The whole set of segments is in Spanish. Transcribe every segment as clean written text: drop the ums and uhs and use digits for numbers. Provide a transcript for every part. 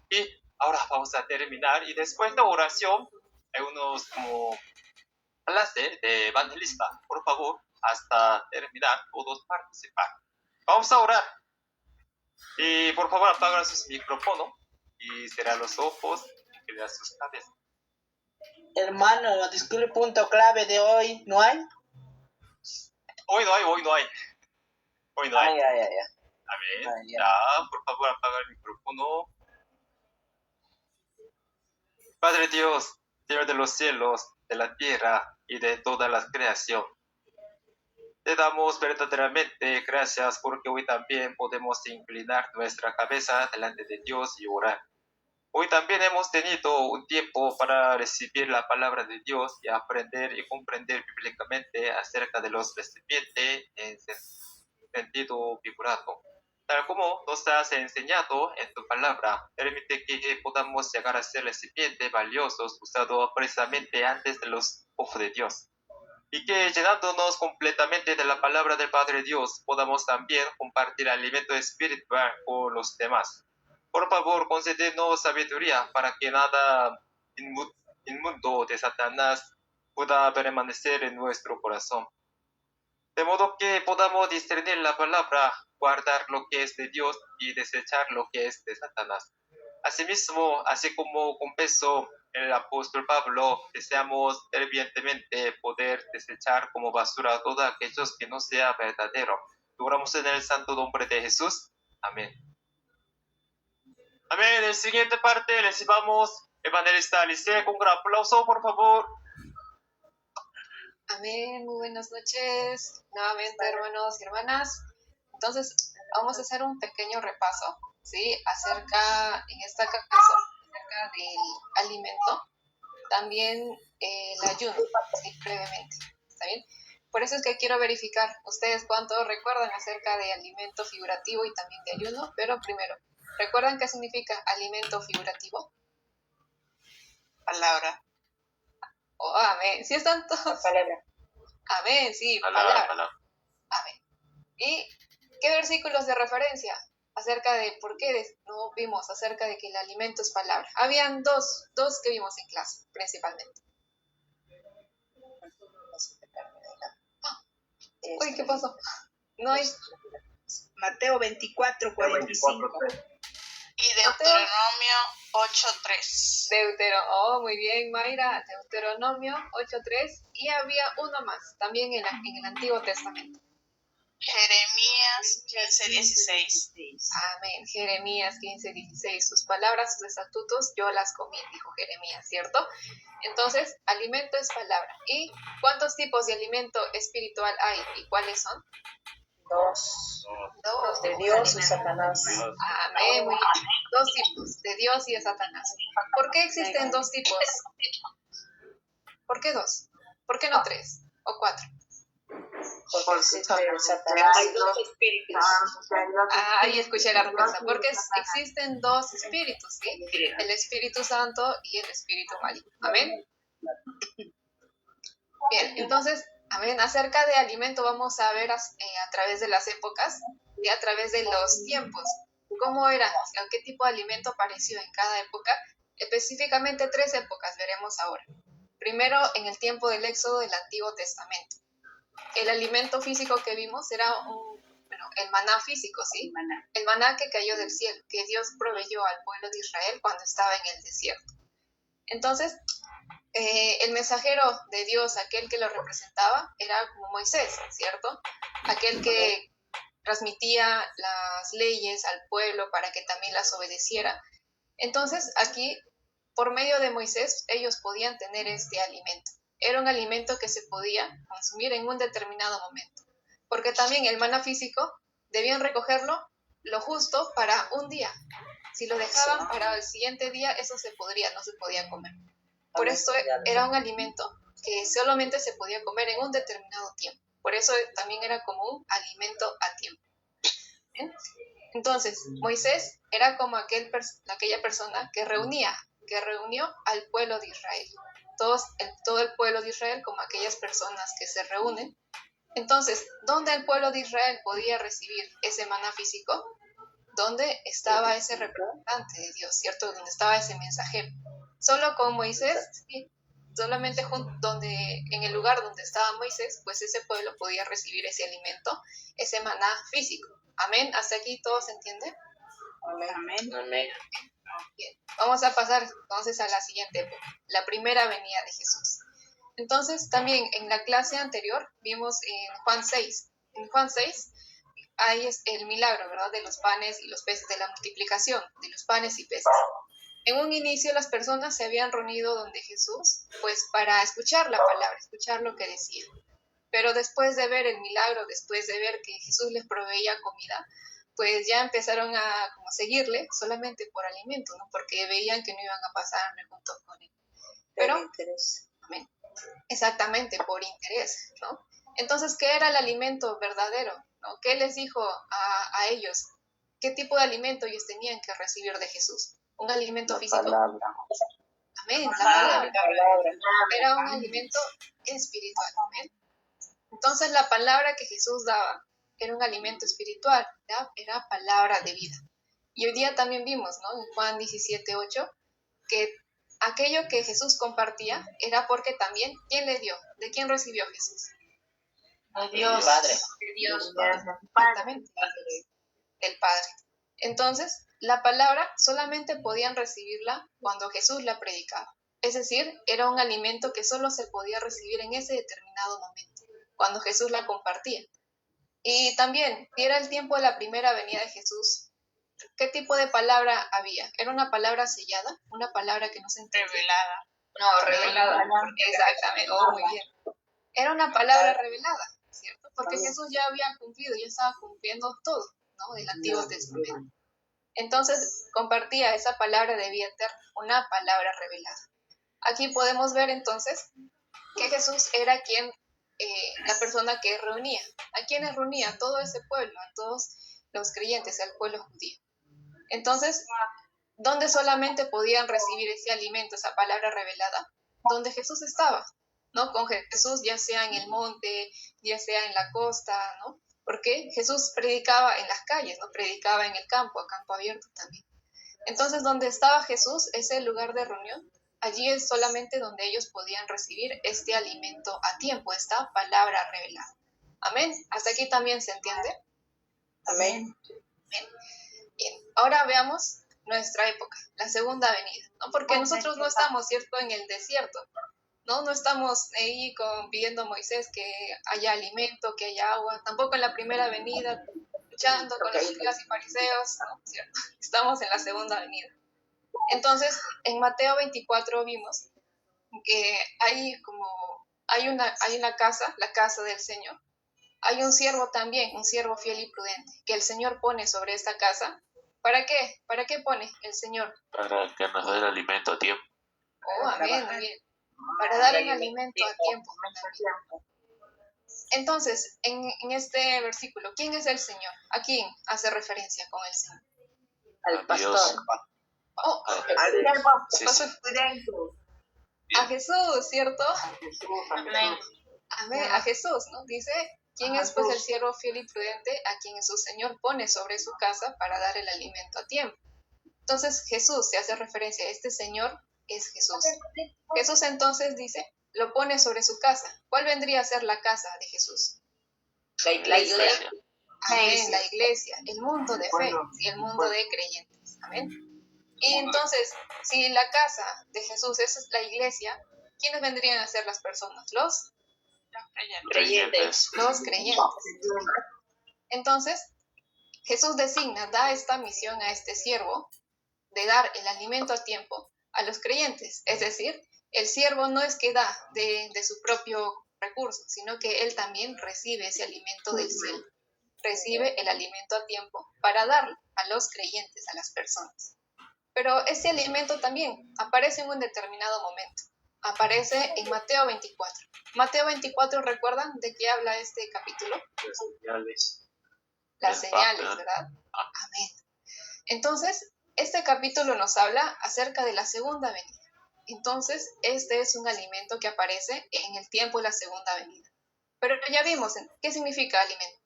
Y ahora vamos a terminar. Y después de oración, hay unos como clase de evangelista. Por favor, hasta terminar, todos participar. Vamos a orar. Y por favor, apagar sus micrófonos y cerrar los ojos y inclinar sus cabezas. Hermano, disculpe, punto clave de hoy, ¿no hay? Hoy no hay. Hoy no hay. Ay. Amén. Ya, por favor, apaga el micrófono. Padre Dios, Señor de los cielos, de la tierra y de toda la creación, te damos verdaderamente gracias porque hoy también podemos inclinar nuestra cabeza delante de Dios y orar. Hoy también hemos tenido un tiempo para recibir la palabra de Dios y aprender y comprender bíblicamente acerca de los recipientes en sentido figurado. Tal como nos has enseñado en tu palabra, permite que podamos llegar a ser recipientes valiosos usados precisamente antes de los ojos de Dios. Y que llenándonos completamente de la palabra del Padre Dios, podamos también compartir alimento espiritual con los demás. Por favor, concédenos sabiduría para que nada inmundo de Satanás pueda permanecer en nuestro corazón. De modo que podamos discernir la palabra, guardar lo que es de Dios y desechar lo que es de Satanás. Asimismo, así como confesó el apóstol Pablo, deseamos fervientemente poder desechar como basura todo aquellos que no sea verdadero. Logramos en el santo nombre de Jesús. Amén. Amén. En la siguiente parte recibamos evangelista Alicia con un gran aplauso, por favor. Amén, muy buenas noches, nuevamente hermanos y hermanas. Entonces, vamos a hacer un pequeño repaso, ¿sí? Acerca, en este caso, acerca del alimento, también el ayuno, ¿sí? Brevemente, ¿está bien? Por eso es que quiero verificar ustedes cuánto recuerdan acerca de alimento figurativo y también de ayuno, pero primero, ¿recuerdan qué significa alimento figurativo? Palabra. Oh, amén. ¿Sí están todos? Palabra. Amén, sí, Palabra. Amén. ¿Y qué versículos de referencia acerca de por qué no vimos acerca de que el alimento es palabra? Habían dos que vimos en clase, principalmente. Uy, ¿qué pasó? No hay... Mateo 24:45. Y Deuteronomio 8:3. Oh, muy bien, Mayra. Deuteronomio 8:3. Y había uno más, también en el Antiguo Testamento. Jeremías 15:16. Amén. Jeremías 15:16. Sus palabras, sus estatutos, yo las comí, dijo Jeremías, ¿cierto? Entonces, alimento es palabra. ¿Y cuántos tipos de alimento espiritual hay y cuáles son? Dos. Dos. De Dios y Satanás. Amén. Muy bien. Dos tipos, de Dios y de Satanás. ¿Por qué existen dos tipos? ¿Por qué dos? ¿Por qué no tres o cuatro? Porque Satanás. Hay dos espíritus. Ahí escuché la respuesta. Porque existen dos espíritus, ¿sí? El Espíritu Santo y el Espíritu Maligno. Amén. Bien, entonces, amén. Acerca de alimento vamos a ver a través de las épocas y a través de los tiempos. ¿Cómo era? ¿Qué tipo de alimento apareció en cada época? Específicamente 3 épocas veremos ahora. Primero, en el tiempo del Éxodo del Antiguo Testamento. El alimento físico que vimos era el maná físico, ¿sí? El maná que cayó del cielo, que Dios proveyó al pueblo de Israel cuando estaba en el desierto. Entonces, el mensajero de Dios, aquel que lo representaba, era como Moisés, ¿cierto? Aquel que transmitía las leyes al pueblo para que también las obedeciera. Entonces, aquí, por medio de Moisés, ellos podían tener este alimento. Era un alimento que se podía consumir en un determinado momento, porque también el maná físico debían recogerlo lo justo para un día. Si lo dejaban para el siguiente día, eso no se podía comer. Por eso era un alimento que solamente se podía comer en un determinado tiempo. Por eso también era como un alimento a tiempo. ¿Bien? Entonces, Moisés era como aquella persona que reunió al pueblo de Israel. Todo el pueblo de Israel como aquellas personas que se reúnen. Entonces, ¿dónde el pueblo de Israel podía recibir ese maná físico? donde estaba ese representante de Dios, ¿cierto? Donde estaba ese mensajero. Solo con Moisés, sí, solamente en el lugar donde estaba Moisés, pues ese pueblo podía recibir ese alimento, ese maná físico. Amén. ¿Hasta aquí todo se entiende? Amén. Bien. Vamos a pasar entonces a la siguiente época, la primera venida de Jesús. Entonces, también en la clase anterior vimos en Juan 6. En Juan 6 hay el milagro, ¿verdad? De los panes y los peces, de la multiplicación de los panes y peces. En un inicio las personas se habían reunido donde Jesús, pues para escuchar la palabra, escuchar lo que decía. Pero después de ver el milagro, después de ver que Jesús les proveía comida, pues ya empezaron a como seguirle solamente por alimento, ¿no? Porque veían que no iban a pasarme junto con él. Pero, amén, exactamente, por interés, ¿no? Entonces, ¿qué era el alimento verdadero? ¿No? ¿Qué les dijo a ellos? ¿Qué tipo de alimento ellos tenían que recibir de Jesús? ¿Un alimento físico? Palabra. Amén, la palabra. Era un alimento espiritual. Amén. Entonces, la palabra que Jesús daba era un alimento espiritual, ¿ya? Era palabra de vida. Y hoy día también vimos, ¿no? En Juan 17:8, que aquello que Jesús compartía era porque también, ¿quién le dio? ¿De quién recibió Jesús? De Dios. Padre. De Dios. Exactamente. Del Padre. Entonces, la palabra solamente podían recibirla cuando Jesús la predicaba. Es decir, era un alimento que solo se podía recibir en ese determinado momento, cuando Jesús la compartía. Y también, si era el tiempo de la primera venida de Jesús, ¿qué tipo de palabra había? ¿Era una palabra sellada? ¿Una palabra que no se entendía? Revelada. No, revelada. Exactamente. Oh, muy bien. Era una palabra revelada, ¿cierto? Porque Jesús ya había cumplido, ya estaba cumpliendo todo, ¿no? Del Antiguo Testamento. Entonces, compartía esa palabra de vida eterna, una palabra revelada. Aquí podemos ver entonces que Jesús era la persona que reunía. ¿A quiénes reunía? A todo ese pueblo, a todos los creyentes, al pueblo judío. Entonces, ¿dónde solamente podían recibir ese alimento, esa palabra revelada? Donde Jesús estaba, ¿no? Con Jesús, ya sea en el monte, ya sea en la costa, ¿no? Porque Jesús predicaba en las calles, ¿no? Predicaba en el campo, a campo abierto también. Entonces, donde estaba Jesús, ese lugar de reunión, allí es solamente donde ellos podían recibir este alimento a tiempo, esta palabra revelada. Amén. ¿Hasta aquí también se entiende? Amén. Bien. Bien. Ahora veamos nuestra época, la segunda venida, ¿no? Porque nosotros no estamos, ¿cierto?, en el desierto, ¿no? No estamos ahí pidiendo Moisés que haya alimento, que haya agua, tampoco en la primera venida, luchando con los escribas y fariseos, ¿no? ¿Cierto? Estamos en la segunda venida. Entonces, en Mateo 24 vimos que hay una casa, la casa del Señor. Hay un siervo también, un siervo fiel y prudente, que el Señor pone sobre esta casa. ¿Para qué? ¿Para qué pone el Señor? Para que nos dé el alimento a tiempo. Oh, amén, amén. Para dar el alimento a tiempo. Entonces, en este versículo, ¿quién es el Señor? ¿A quién hace referencia con el Señor? Al pastor. Dios. Oh, Sí, sí. a Jesús, ¿cierto? Amén. Amén, a Jesús, ¿no? Dice, ¿quién es pues el siervo fiel y prudente a quien su Señor pone sobre su casa para dar el alimento a tiempo? Entonces Jesús se hace referencia a este Señor, es Jesús. Jesús entonces dice, lo pone sobre su casa. ¿Cuál vendría a ser la casa de Jesús? La iglesia. Amén, la iglesia, el mundo de fe y el mundo de creyentes. Amén. Y entonces, si la casa de Jesús es la iglesia, ¿quiénes vendrían a ser las personas? Los Creyentes. creyentes. Entonces, Jesús da esta misión a este siervo de dar el alimento a tiempo a los creyentes. Es decir, el siervo no es que da de su propio recurso, sino que él también recibe ese alimento del cielo. Recibe el alimento a tiempo para darlo a los creyentes, a las personas. Pero ese alimento también aparece en un determinado momento. Aparece en Mateo 24. Mateo 24, ¿recuerdan de qué habla este capítulo? Las señales, ¿verdad? Amén. Entonces, este capítulo nos habla acerca de la segunda venida. Entonces, este es un alimento que aparece en el tiempo de la segunda venida. Pero ya vimos, ¿qué significa alimento?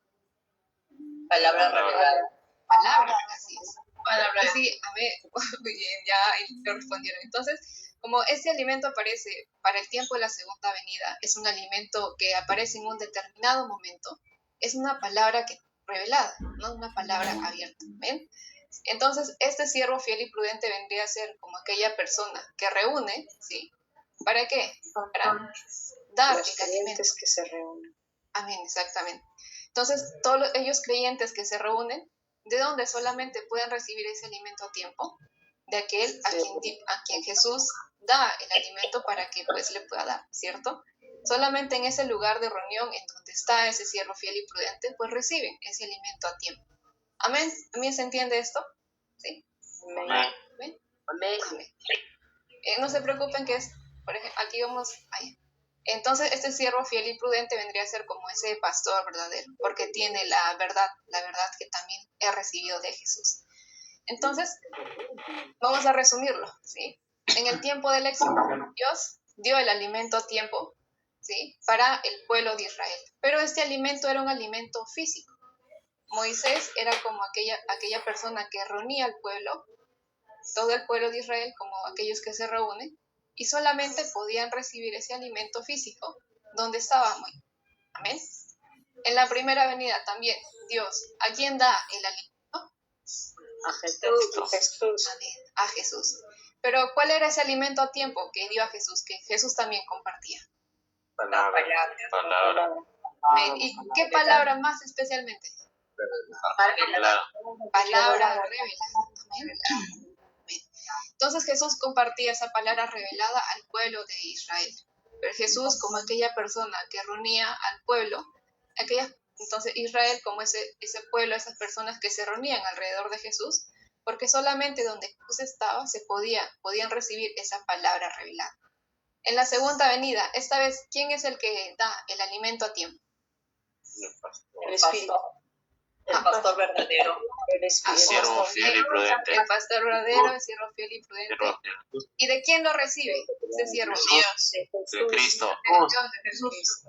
Palabra revelada. palabra, así es. Palabra. Sí, a ver, muy bien, ya lo respondieron. Entonces, como este alimento aparece para el tiempo de la segunda venida, es un alimento que aparece en un determinado momento, es una palabra revelada, no una palabra abierta. ¿Ven? Entonces, este siervo fiel y prudente vendría a ser como aquella persona que reúne, ¿sí? ¿Para qué? Para dar el alimento. Que se reúnen. Amén, exactamente. Entonces, todos ellos creyentes que se reúnen, ¿de dónde solamente pueden recibir ese alimento a tiempo? De aquel a quien Jesús da el alimento para que pues le pueda dar, ¿cierto? Solamente en ese lugar de reunión en donde está ese siervo fiel y prudente, pues reciben ese alimento a tiempo. Amén. ¿También se entiende esto? ¿Sí? Amén. ¿Ven? Amén. Amén. No se preocupen que es, por ejemplo, aquí vamos, ahí. Entonces este siervo fiel y prudente vendría a ser como ese pastor verdadero, porque tiene la verdad que también he recibido de Jesús. Entonces, vamos a resumirlo, ¿sí? En el tiempo del éxito, Dios dio el alimento a tiempo, ¿sí? Para el pueblo de Israel, pero este alimento era un alimento físico. Moisés era como aquella persona que reunía al pueblo, todo el pueblo de Israel, como aquellos que se reúnen, y solamente podían recibir ese alimento físico donde estábamos. Amén. En la primera venida también, Dios, ¿a quién da el alimento? A Jesús. Amén. A Jesús. Pero ¿cuál era ese alimento a tiempo que dio a Jesús, que Jesús también compartía? Palabra. Amén. ¿Y qué palabra más especialmente? Palabra revelada. Amén. Entonces Jesús compartía esa palabra revelada al pueblo de Israel. Pero Jesús, como aquella persona que reunía al pueblo, entonces Israel como ese pueblo, esas personas que se reunían alrededor de Jesús, porque solamente donde Jesús estaba podían recibir esa palabra revelada. En la segunda venida, esta vez, ¿quién es el que da el alimento a tiempo? El Espíritu. El pastor verdadero. El Siervo fiel y prudente. El pastor verdadero, el siervo fiel y prudente. ¿Y de quién lo recibe ese siervo? Dios. De Cristo. De Jesús.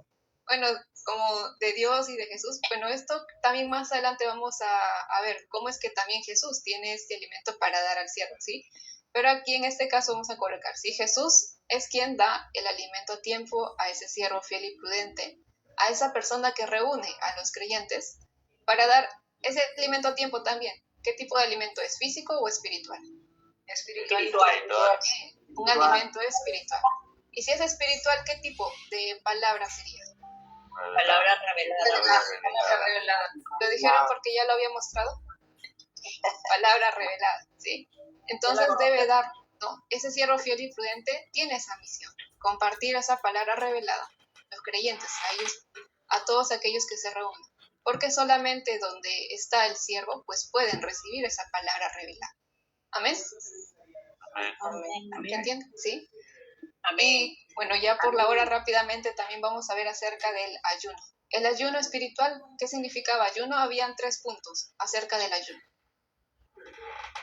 Bueno, como de Dios y de Jesús. Bueno, esto también más adelante vamos a ver cómo es que también Jesús tiene este alimento para dar al siervo, ¿sí? Pero aquí en este caso vamos a colocar, si Jesús es quien da el alimento a tiempo a ese siervo fiel y prudente, a esa persona que reúne a los creyentes, para dar ese alimento a tiempo también. ¿Qué tipo de alimento es? ¿Físico o espiritual? Espiritual. Un alimento espiritual. Y si es espiritual, ¿qué tipo de palabra sería? Palabra revelada. Palabra revelada. ¿Lo dijeron porque ya lo había mostrado? Palabra revelada, ¿sí? Entonces debe dar, ¿no? Ese siervo fiel y prudente tiene esa misión, compartir esa palabra revelada, los creyentes, a todos aquellos que se reúnen. Porque solamente donde está el siervo, pues pueden recibir esa palabra revelada. ¿Amén? Amén. ¿Entienden? ¿Sí? Amén. Y bueno, ya por la hora rápidamente también vamos a ver acerca del ayuno. El ayuno espiritual, ¿qué significaba ayuno? Habían 3 puntos acerca del ayuno.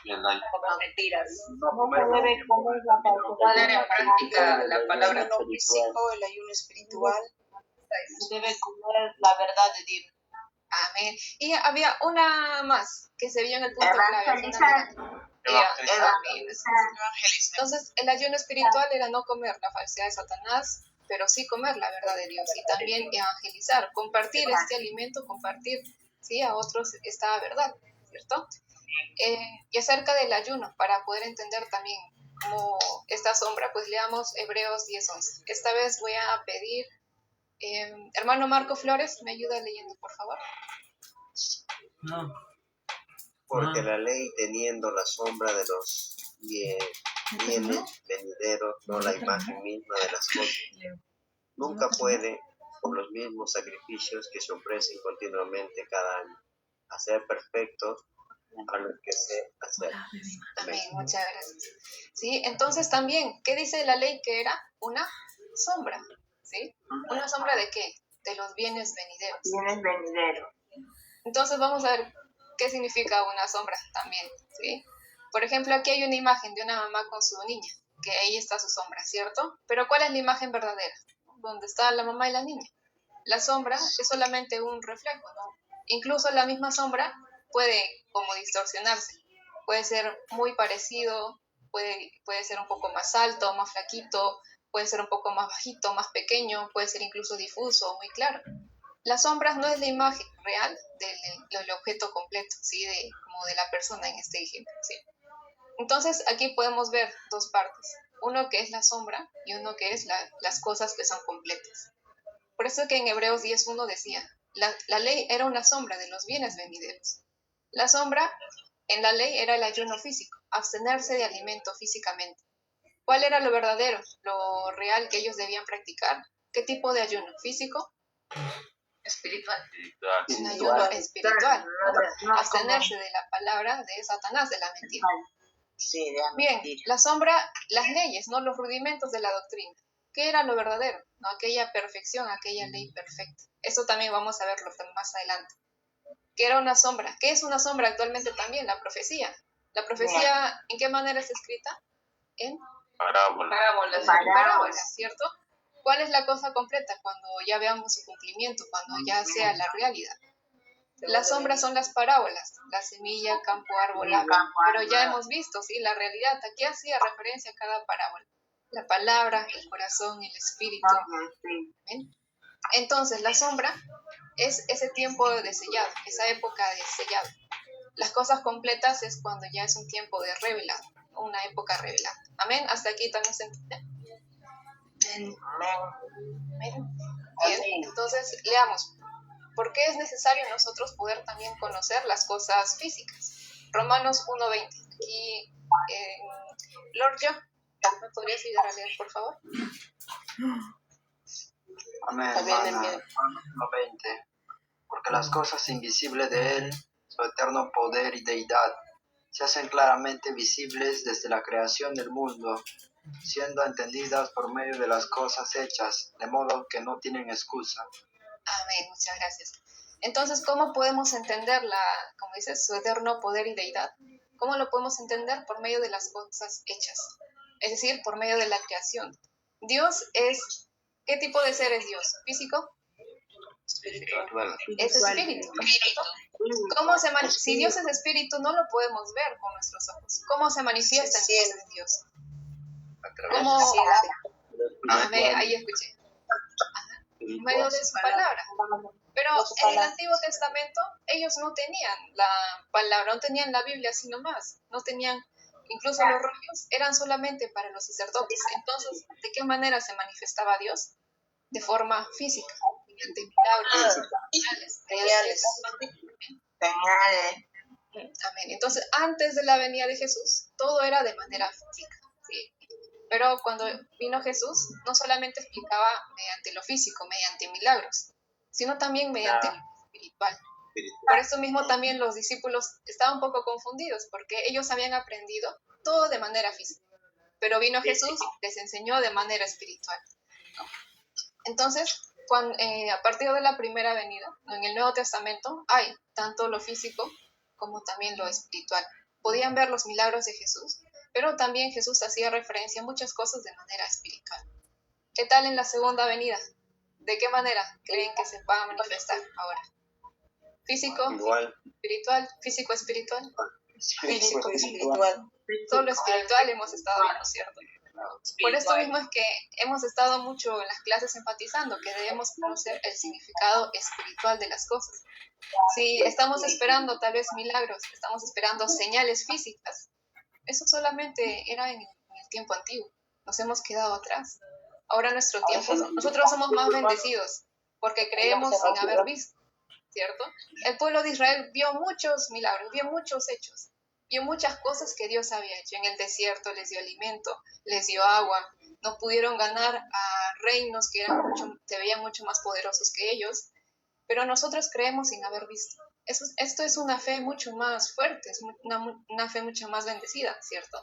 Como mentiras. Poner en práctica la palabra. El ayuno físico, el ayuno espiritual. Debe comer la verdad de Dios. Amén. Y había una más que se vio en el punto clave. Evangelizar. Entonces, el ayuno espiritual era no comer la falsedad de Satanás, pero sí comer la verdad de Dios y también evangelizar, compartir este alimento, compartir, ¿sí?, a otros esta verdad, ¿cierto? Y acerca del ayuno, para poder entender también como esta sombra, pues leamos Hebreos 10:11. Esta vez voy a pedir, hermano Marco Flores, ¿me ayuda leyendo, por favor? Porque la ley, teniendo la sombra de los bienes venideros, no la imagen misma de las cosas, nunca puede, por los mismos sacrificios que se ofrecen continuamente cada año, hacer perfectos a los que se hacer. Amén, muchas gracias. Sí, entonces también, ¿qué dice la ley? Que era una sombra, ¿sí? ¿Una sombra de qué? De los bienes venideros. Bienes venideros. Entonces vamos a ver qué significa una sombra también, ¿sí? Por ejemplo, aquí hay una imagen de una mamá con su niña, que ahí está su sombra, ¿cierto? Pero ¿cuál es la imagen verdadera? Donde está la mamá y la niña. La sombra es solamente un reflejo, ¿no? Incluso la misma sombra puede como distorsionarse. Puede ser muy parecido, puede ser un poco más alto, más flaquito, puede ser un poco más bajito, más pequeño, puede ser incluso difuso o muy claro. Las sombras no es la imagen real del objeto completo, ¿sí? Como de la persona en este ejemplo, ¿sí? Entonces aquí podemos ver dos partes, uno que es la sombra y uno que es las cosas que son completas. Por eso que en Hebreos 10:1 decía, la ley era una sombra de los bienes venideros. La sombra en la ley era el ayuno físico, abstenerse de alimento físicamente. ¿Cuál era lo verdadero, lo real que ellos debían practicar? ¿Qué tipo de ayuno? ¿Físico? Espiritual. Un ayuno espiritual. Abstenerse de la palabra de Satanás, de la mentira. Sí, de Bien, la sombra, las leyes, no los rudimentos de la doctrina. ¿Qué era lo verdadero? ¿No? Aquella perfección, aquella ley perfecta. Eso también vamos a verlo más adelante. ¿Qué era una sombra? ¿Qué es una sombra actualmente también? La profecía. ¿La profecía en qué manera es escrita? En parábolas, ¿cierto? ¿Cuál es la cosa completa? Cuando ya veamos su cumplimiento, cuando ya sea la realidad. Las sombras son las parábolas, la semilla, campo, árbol, ave. Pero ya hemos visto, ¿sí? La realidad. Aquí hacía referencia a cada parábola. La palabra, el corazón, el espíritu. ¿Ven? Entonces, la sombra es ese tiempo de sellado, esa época de sellado. Las cosas completas es cuando ya es un tiempo de revelado, una época revelada. Amén. Hasta aquí también se entiende. Amén. Bien, entonces leamos. ¿Por qué es necesario nosotros poder también conocer las cosas físicas? Romanos 1:20. Aquí, Lord John, ¿me podrías ayudar a leer, por favor? Amén, hermana. 1:20. Porque las cosas invisibles de Él, su eterno poder y deidad, se hacen claramente visibles desde la creación del mundo, siendo entendidas por medio de las cosas hechas, de modo que no tienen excusa. Amén, muchas gracias. Entonces, ¿cómo podemos entender como dices, su eterno poder y deidad? ¿Cómo lo podemos entender? Por medio de las cosas hechas, es decir, por medio de la creación. Dios es, ¿qué tipo de ser es Dios? ¿Físico? Espiritual. Es espíritu. Si Dios es espíritu, no lo podemos ver con nuestros ojos. ¿Cómo se manifiesta entonces Dios? ¿Cómo? Ahí escuché. Por medio de su palabra. Pero en el Antiguo Testamento ellos no tenían la palabra, no tenían la Biblia así nomás, no tenían, incluso los rollos eran solamente para los sacerdotes. Entonces, ¿de qué manera se manifestaba Dios? De forma física, mediante milagros, señales. Amén. Entonces, antes de la venida de Jesús, todo era de manera física, ¿sí? Pero cuando vino Jesús, no solamente explicaba mediante lo físico, mediante milagros, sino también mediante lo espiritual. Por eso mismo también los discípulos estaban un poco confundidos, porque ellos habían aprendido todo de manera física, pero vino Jesús y les enseñó de manera espiritual. Entonces, a partir de la primera venida, en el Nuevo Testamento, hay tanto lo físico como también lo espiritual. Podían ver los milagros de Jesús, pero también Jesús hacía referencia a muchas cosas de manera espiritual. ¿Qué tal en la segunda venida? ¿De qué manera creen que se va a manifestar ahora? ¿Físico? Igual. ¿Espiritual? ¿Físico espiritual? Físico, espiritual. Solo espiritual hemos estado viendo, ¿cierto? Por esto mismo es que hemos estado mucho en las clases enfatizando que debemos conocer el significado espiritual de las cosas. Si estamos esperando tal vez milagros, estamos esperando señales físicas, eso solamente era en el tiempo antiguo. Nos hemos quedado atrás. Ahora nuestro tiempo, nosotros somos más bendecidos porque creemos sin haber visto, ¿cierto? El pueblo de Israel vio muchos milagros, vio muchos hechos, vio muchas cosas que Dios había hecho. En el desierto les dio alimento, les dio agua, no pudieron ganar a reinos que se veían mucho más poderosos que ellos, pero nosotros creemos sin haber visto. Esto es una fe mucho más fuerte, es una fe mucho más bendecida, ¿cierto?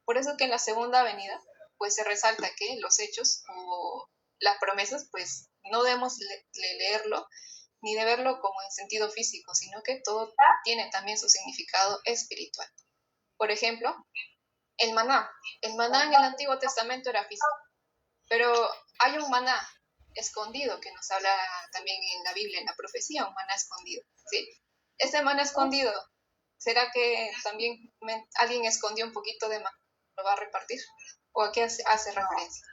Por eso que en la segunda venida, pues se resalta que los hechos o las promesas, pues no debemos leerlo ni de verlo como en sentido físico, sino que todo tiene también su significado espiritual. Por ejemplo, el maná. El maná en el Antiguo Testamento era físico, pero hay un maná escondido que nos habla también en la Biblia, en la profecía, un maná escondido, ¿sí? Este maná escondido, ¿será que también alguien escondió un poquito de maná? ¿Lo va a repartir? ¿O a qué hace referencia?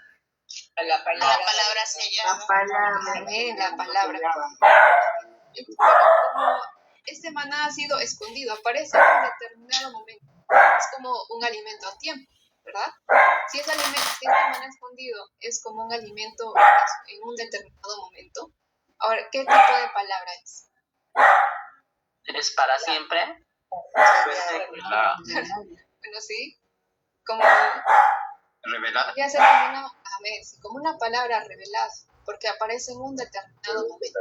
La palabra se llama. Amén, la palabra. Pero como este maná ha sido escondido, aparece en un determinado momento. Es como un alimento a tiempo, ¿verdad? Si este maná escondido es como un alimento en un determinado momento, ahora, ¿qué tipo de palabra es? ¿Es para siempre? Bueno, sí, como Revelada. podría ser como amén, sí, como una palabra revelada, porque aparece en un determinado momento.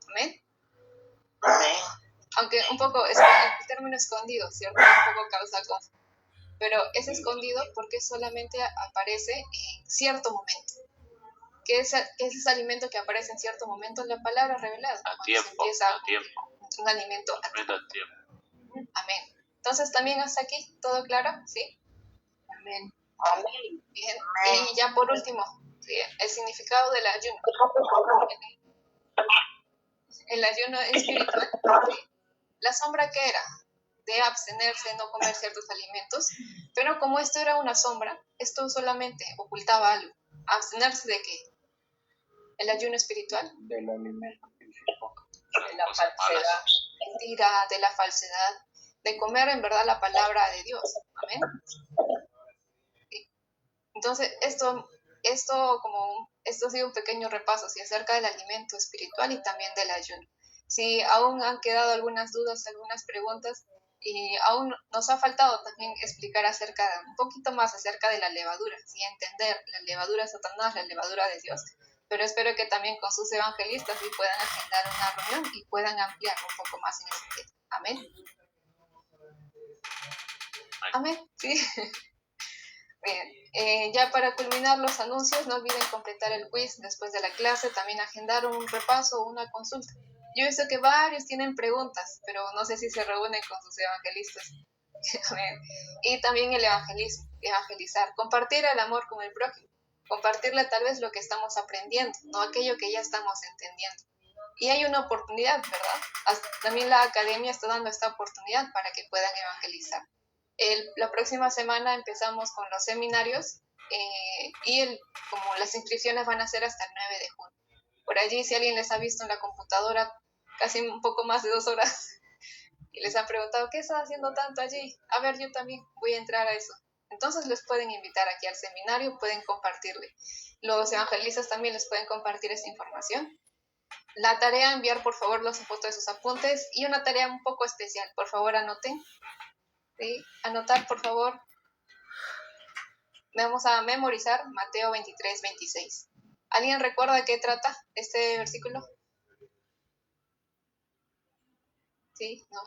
Amén. Aunque un poco, el término escondido, ¿cierto? Un poco causa confusión. Pero es escondido porque solamente aparece en cierto momento. ¿Qué es ese alimento que aparece en cierto momento? La palabra revelada. A tiempo. Un alimento a tiempo. Amén. Entonces, ¿también hasta aquí? ¿Todo claro? ¿Sí? Amén. Bien. Y ya por último, ¿sí? El significado del ayuno. El ayuno espiritual, ¿sí? La sombra que era de abstenerse, no comer ciertos alimentos, pero como esto era una sombra, esto solamente ocultaba algo. ¿Abstenerse de qué? El ayuno espiritual. Del alimento. De la falsedad. Mentira, de la falsedad, de comer en verdad la palabra de Dios. Amén. Sí. Entonces, esto ha sido un pequeño repaso ¿sí? Acerca del alimento espiritual y también del ayuno. Si aún han quedado algunas dudas, algunas preguntas, y aún nos ha faltado también explicar un poquito más acerca de la levadura, ¿sí? Entender la levadura de Satanás, la levadura de Dios. Pero espero que también con sus evangelistas sí puedan agendar una reunión y puedan ampliar un poco más en ese tema. Amén. Amén, sí. Bien, ya para culminar los anuncios, no olviden completar el quiz después de la clase, también agendar un repaso o una consulta. Yo he visto que varios tienen preguntas, pero no sé si se reúnen con sus evangelistas. Y también el evangelismo, evangelizar, compartir el amor con el prójimo, compartirle tal vez lo que estamos aprendiendo, no aquello que ya estamos entendiendo. Y hay una oportunidad, ¿verdad? También la academia está dando esta oportunidad para que puedan evangelizar. La próxima semana empezamos con los seminarios y como las inscripciones van a ser hasta el 9 de junio. Por allí, si alguien les ha visto en la computadora casi un poco más de 2 horas y les han preguntado, ¿qué estás haciendo tanto allí? A ver, yo también voy a entrar a eso. Entonces les pueden invitar aquí al seminario, pueden compartirle. Los evangelistas también les pueden compartir esta información. La tarea, enviar por favor las fotos de sus apuntes y una tarea un poco especial. Por favor, anoten. ¿Sí? Anotar, por favor. Vamos a memorizar Mateo 23:26. ¿Alguien recuerda de qué trata este versículo? ¿Sí? ¿No?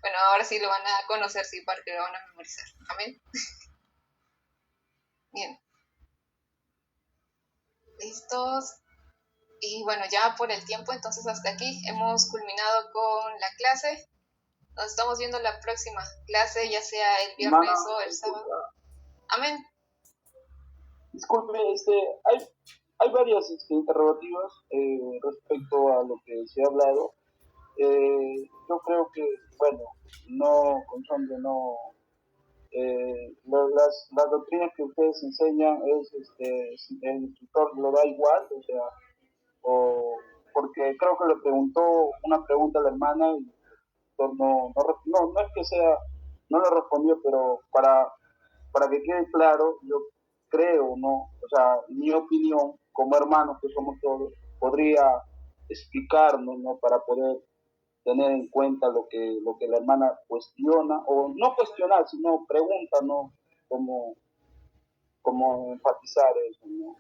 Bueno, ahora sí lo van a conocer, sí, porque lo van a memorizar. Amén. Bien. ¿Listos? Y bueno, ya por el tiempo, entonces hasta aquí hemos culminado con la clase. Nos estamos viendo la próxima clase, ya sea el viernes o el sábado. Amén. Disculpe, hay varias interrogativas respecto a lo que se ha hablado. Yo creo que, bueno, no, Conchonde, no, las doctrinas que ustedes enseñan si el instructor lo da igual, o sea, porque creo que le preguntó una pregunta a la hermana y el instructor no es que sea, no le respondió, pero para que quede claro, yo creo, ¿no? O sea, mi opinión, como hermanos que somos todos, podría explicarnos, ¿no? Para poder tener en cuenta lo que la hermana cuestiona, o no cuestionar, sino pregunta, ¿no? Como enfatizar eso, ¿no?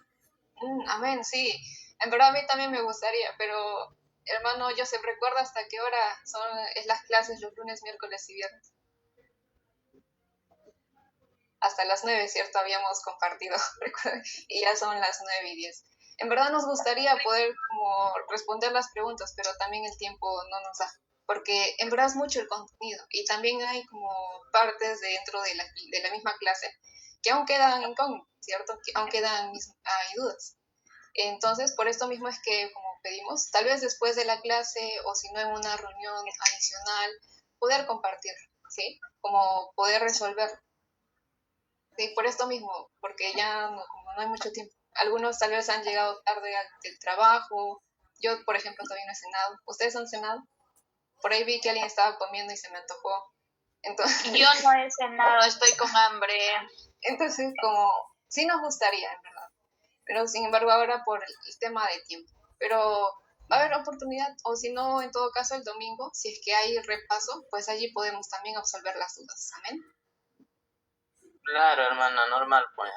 Amén, sí. En verdad a mí también me gustaría, pero hermano Joseph, ¿recuerda hasta qué hora es las clases los lunes, miércoles y viernes? Hasta las 9, ¿cierto? Habíamos compartido, recuerden, y ya son las 9:10. En verdad nos gustaría poder como responder las preguntas, pero también el tiempo no nos da, porque en verdad es mucho el contenido y también hay como partes dentro de la misma clase que aún quedan incógnitas, ¿cierto? Que aún quedan hay dudas. Entonces, por esto mismo es que, como pedimos, tal vez después de la clase o si no en una reunión adicional, poder compartir, ¿sí? Como poder resolver. Sí, por esto mismo, porque ya no, como no hay mucho tiempo. Algunos tal vez han llegado tarde del trabajo. Yo, por ejemplo, todavía no he cenado. ¿Ustedes han cenado? Por ahí vi que alguien estaba comiendo y se me antojó. Entonces, Yo no he cenado, estoy con hambre. entonces como, sí nos gustaría, en verdad. Pero sin embargo ahora por el tema de tiempo. Pero va a haber oportunidad, o si no, en todo caso el domingo, si es que hay repaso, pues allí podemos también absolver las dudas. Amén. Claro, hermana, normal, pues.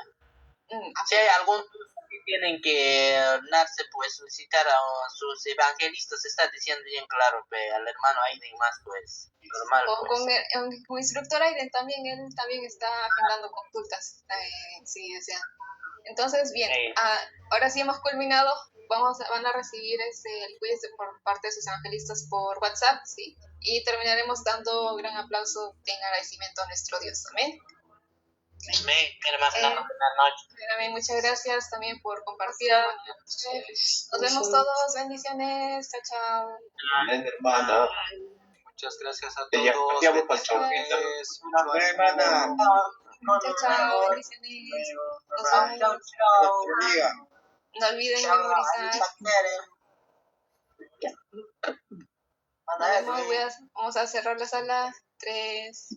Si hay algún que tienen que darse, pues solicitar a sus evangelistas, está diciendo bien claro, pe, al hermano Aiden más, pues, normal, O pues. con instructor Aiden también, él también está agendando consultas, si desean. Entonces, bien, ahora sí hemos culminado. Van a recibir el quiz por parte de sus evangelistas por WhatsApp, ¿sí? Y terminaremos dando gran aplauso en agradecimiento a nuestro Dios. Amén. Amén, hermana, buenas noches. Amén. Muchas gracias también por compartir. Nos vemos todos. Bendiciones. Chao, chao. Amén, hermana. Muchas gracias a Ya, todos. ya voy para el show. Bendiciones. hermana. Chao, chao. Bendiciones. Nos vemos. No olviden memorizar. Nos vemos. Vamos a cerrar la sala. 3,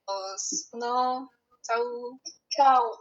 2, 1. Chao. Chao.